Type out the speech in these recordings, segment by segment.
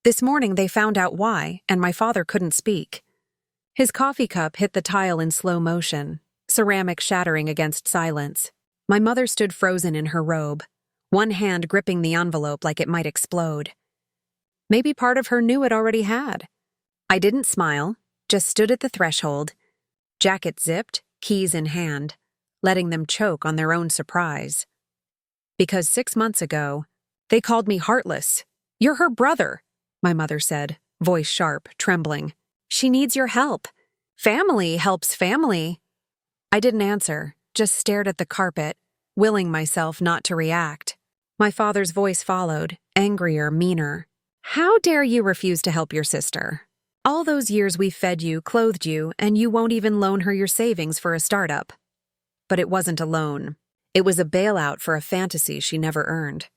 This morning they found out why, and my father couldn't speak. His coffee cup hit the tile in slow motion, ceramic shattering against silence. My mother stood frozen in her robe, one hand gripping the envelope like it might explode. Maybe part of her knew it already had. I didn't smile, just stood at the threshold, jacket zipped, keys in hand, letting them choke on their own surprise. Because 6 months ago, they called me heartless. "You're her brother," my mother said, voice sharp, trembling. "She needs your help. Family helps family." I didn't answer, just stared at the carpet, willing myself not to react. My father's voice followed, angrier, meaner. "How dare you refuse to help your sister? All those years we fed you, clothed you, and you won't even loan her your savings for a startup." But it wasn't a loan. It was a bailout for a fantasy she never earned.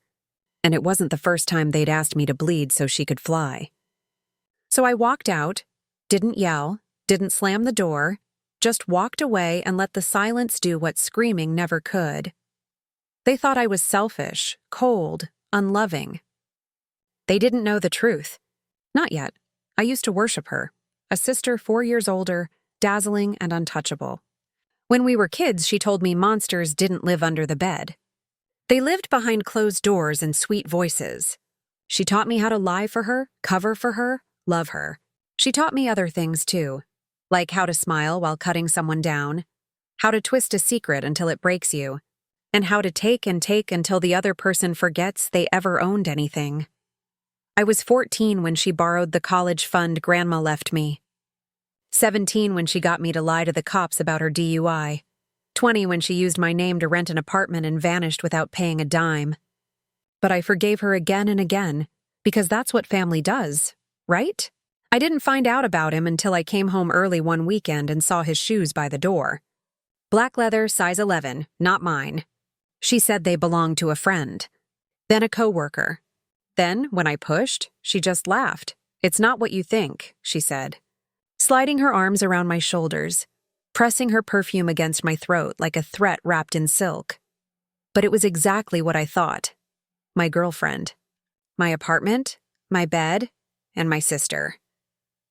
And it wasn't the first time they'd asked me to bleed so she could fly. So I walked out, didn't yell, didn't slam the door, just walked away and let the silence do what screaming never could. They thought I was selfish, cold, unloving. They didn't know the truth. Not yet. I used to worship her, a sister 4 years older, dazzling and untouchable. When we were kids, she told me monsters didn't live under the bed. They lived behind closed doors and sweet voices. She taught me how to lie for her, cover for her, love her. She taught me other things too, like how to smile while cutting someone down, how to twist a secret until it breaks you, and how to take and take until the other person forgets they ever owned anything. I was 14 when she borrowed the college fund Grandma left me. 17 when she got me to lie to the cops about her DUI. 20 when she used my name to rent an apartment and vanished without paying a dime. But I forgave her again and again, because that's what family does, right? I didn't find out about him until I came home early one weekend and saw his shoes by the door. Black leather, size 11, not mine. She said they belonged to a friend. Then a coworker. Then, when I pushed, she just laughed. "It's not what you think," she said, sliding her arms around my shoulders, pressing her perfume against my throat like a threat wrapped in silk. But it was exactly what I thought. My girlfriend. My apartment, my bed, and my sister.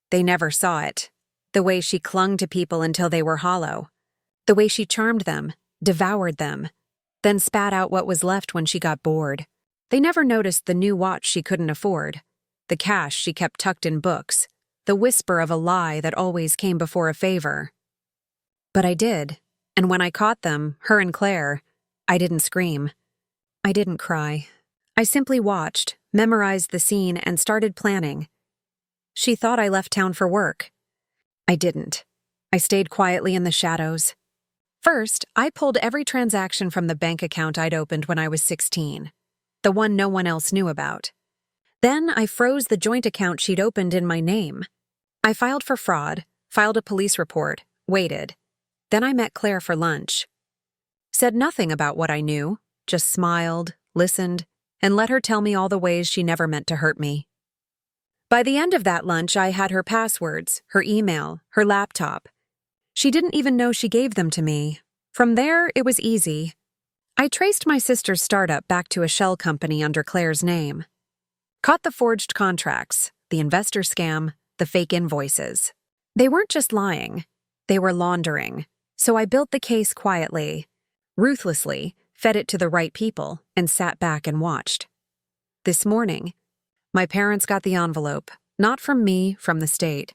They never saw it. The way she clung to people until they were hollow. The way she charmed them, devoured them, then spat out what was left when she got bored. They never noticed the new watch she couldn't afford, the cash she kept tucked in books, the whisper of a lie that always came before a favor. But I did, and when I caught them, her and Claire, I didn't scream. I didn't cry. I simply watched, memorized the scene, and started planning. She thought I left town for work. I didn't. I stayed quietly in the shadows. First, I pulled every transaction from the bank account I'd opened when I was 16, the one no one else knew about. Then I froze the joint account she'd opened in my name. I filed for fraud, filed a police report, waited. Then I met Claire for lunch. Said nothing about what I knew, just smiled, listened, and let her tell me all the ways she never meant to hurt me. By the end of that lunch, I had her passwords, her email, her laptop. She didn't even know she gave them to me. From there, it was easy. I traced my sister's startup back to a shell company under Claire's name. Caught the forged contracts, the investor scam, the fake invoices. They weren't just lying. They were laundering. So I built the case quietly, ruthlessly, fed it to the right people, and sat back and watched. This morning, my parents got the envelope, not from me, from the state.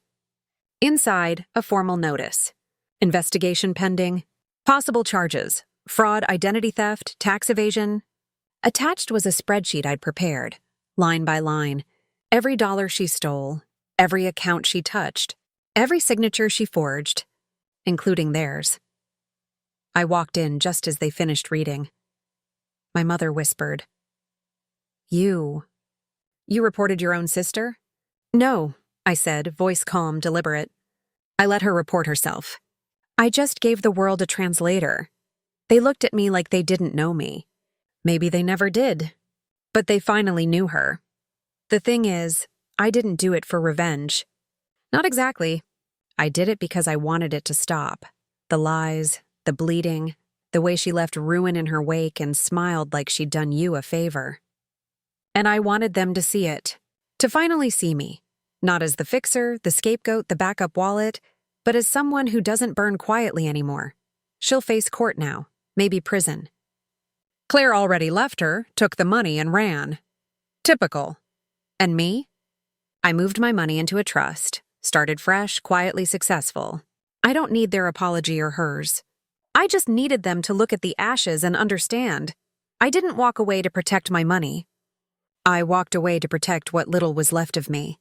Inside, a formal notice. Investigation pending. Possible charges. Fraud, identity theft, tax evasion. Attached was a spreadsheet I'd prepared, line by line. Every dollar she stole, every account she touched, every signature she forged, including theirs. I walked in just as they finished reading. My mother whispered, You reported your own sister?" "No," I said, voice calm, deliberate. "I let her report herself. I just gave the world a translator. They looked at me like they didn't know me. Maybe they never did. But they finally knew her. The thing is, I didn't do it for revenge. Not exactly. I did it because I wanted it to stop. The lies, the bleeding, the way she left ruin in her wake and smiled like she'd done you a favor. And I wanted them to see it, To finally see me, not as the fixer, the scapegoat, the backup wallet, but as someone who doesn't burn quietly anymore. She'll face court now, maybe prison. Claire already left her, took the money, and ran. Typical. And me? I moved my money into a trust, started fresh, quietly successful. I don't need their apology or hers. I just needed them to look at the ashes and understand. I didn't walk away to protect my money. I walked away to protect what little was left of me.